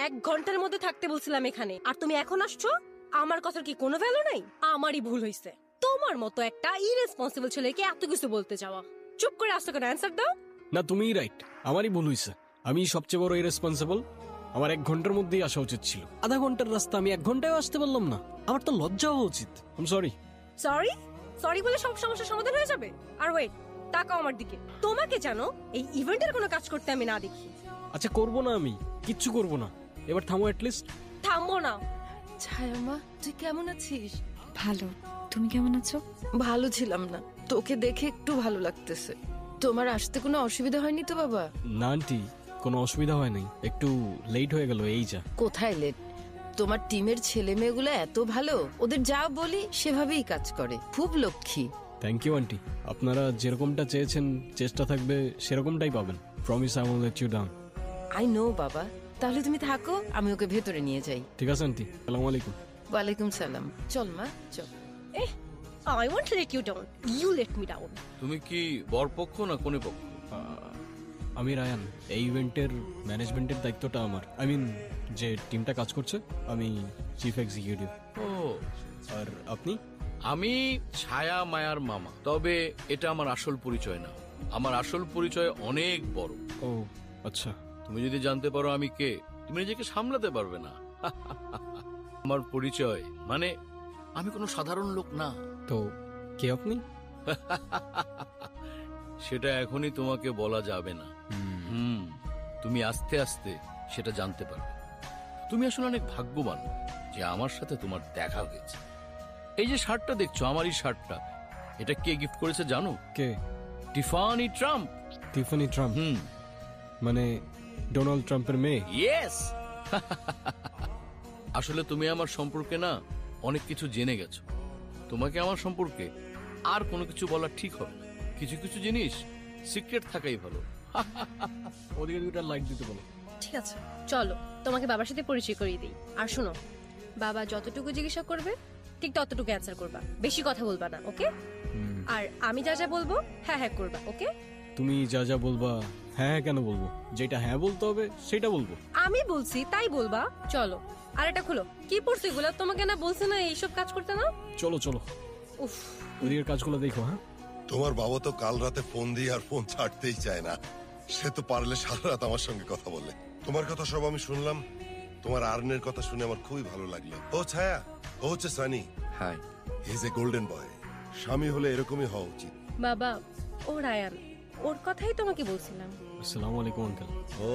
1 ঘন্টার মধ্যে থাকতে বলছিলাম এখানে, আর তুমি এখন আসছো। আমার কথার কি কোনো ভ্যালু নাই? আমারই ভুল হয়েছে। তোমার মতো একটা ইরেসপন্সিবল ছেলেকে এত কিছু বলতে যাওয়া। চুপ করে আসতে করে অ্যান্সার দাও। না, তুমিই রাইট, আমারই ভুল হয়েছে। আমি সবচেয়ে বড় ইরেসপন্সিবল। আমার 1 ঘন্টার মধ্যেই আসা উচিত ছিল। আধা ঘন্টার রাস্তা আমি 1 ঘন্টায় আসতে পারলাম না। আমার তো লজ্জা হওয়া উচিত। I am sorry. Sorry sorry বলে সব সমস্যার সমাধান হয়ে যাবে? আর ওয়েট, তাকাও আমার দিকে। তোমাকে জানো এই ইভেন্টের কোনো কাজ করতে আমি না দেখি। আচ্ছা, করবো না, আমি কিচ্ছু করবো না। এবার থামো অ্যাটলিস্ট। থামবো না। ছায়ামা, তুই কেমন আছিস? ভালো, তুমি কেমন আছো? ভালো ছিলাম না, তোকে দেখে একটু ভালো লাগতেছে। তোমার আসতে কোনো অসুবিধা হয়নি তো বাবা? না আন্টি, কোনো অসুবিধা হয় নাই, একটু লেট হয়ে গেল এই যা। কোথায় লেট? তোমার টিমের ছেলে মেয়েগুলো এত ভালো, ওদের যা বলি সেভাবেই কাজ করে, খুব লক্ষ্মী। থ্যাংক ইউ আন্টি, আপনারা যেরকমটা চেয়েছেন চেষ্টা থাকবে সেরকমটাই পাবেন। Promise I won't let you down. I know বাবা, তাহলে তুমি থাকো, আমি ওকে ভেতরে নিয়ে যাই। ঠিক আছে আন্টি, আসসালামু আলাইকুম। ওয়ালাইকুম সালাম। চল মা, চল। I want let you down, you let me down. তুমি কি বরপক্ষ না কোনে পক্ষ? আমি রায়ান, এই ইভেন্টের ম্যানেজমেন্টের দায়িত্বটা আমার। আই মিন, যে টিমটা কাজ করছে, আমি চিফ এক্সিকিউটিভ। ও, আর আপনি? আমি ছায়া মায়ার মামা। তবে এটা আমার আসল পরিচয় না, আমার আসল পরিচয় অনেক বড়। ও আচ্ছা। তুমি যদি জানতে পারো আমি কে, তুমি নিজেকে সামলাতে পারবে না। আমার পরিচয় মানে আমি কোনো সাধারণ লোক না। তো কে আপনি? সেটা এখনই তোমাকে বলা যাবে না। তুমি আস্তে আস্তে সেটা জানতে পারবে। তুমি আসলে অনেক ভাগ্যবান যে আমার সাথে তোমার দেখা হয়েছে। এই যে শার্টটা দেখছো, আমার এই শার্টটা, এটা কে গিফট করেছে জানো? কে? Tiffany Trump. Tiffany Trump? মানে ডোনাল্ড ট্রাম্পের মেয়ে? ইয়েস। আসলে তুমি আমার সম্পর্কে না অনেক কিছু জেনে গেছো। তোমাকে আমার সম্পর্কে আর কোনো কিছু বলা ঠিক হবে না। কিছু কিছু জিনিস সিক্রেট থাকাই ভালো। ওদিকে দুটো লাইট দিতে বলো। ঠিক আছে, চলো তোমাকে বাবার সাথে পরিচয় করিয়ে দিই। আর শোনো, বাবা যতটুকু জিজ্ঞাসা করবে ঠিক ততটুকু অ্যান্সার করবা, বেশি কথা বলবা না, ওকে? আর আমি যা যা বলবো হ্যাঁ হ্যাঁ করবা, ওকে? তুমি যা যা বলবা হ্যাঁ হ্যাঁ কেন বলবো? যেটা হ্যাঁ বলতে হবে সেটা বলবো। আমি বলছি তাই বলবা। চলো, আর এটা খুলো। কি পড়ছো এগুলো? তোমাকে না বলছে না এইসব কাজ করতে না? চলো চলো। উফ, ওদিকের কাজগুলো দেখো। হ্যাঁ, তোমার বাবা তো কাল রাতে ফোন দিয়ে আর ফোন ছাড়তেই চায় না। সে তো পারলে সারা রাত আমার সঙ্গে কথা বলে। তোমার কথা সব আমি শুনলাম। তোমার আর্নের কথা শুনে আমার খুবই ভালো লাগলো। ও ছায়া, ও হচ্ছে Sunny. Hi. He is a golden boy. স্বামী হলে এরকমই হওয়া উচিত। বাবা, ও রায়ান, ওর কথাই তোমাকে বলছিলাম। আসসালামু আলাইকুম আঙ্কেল। ও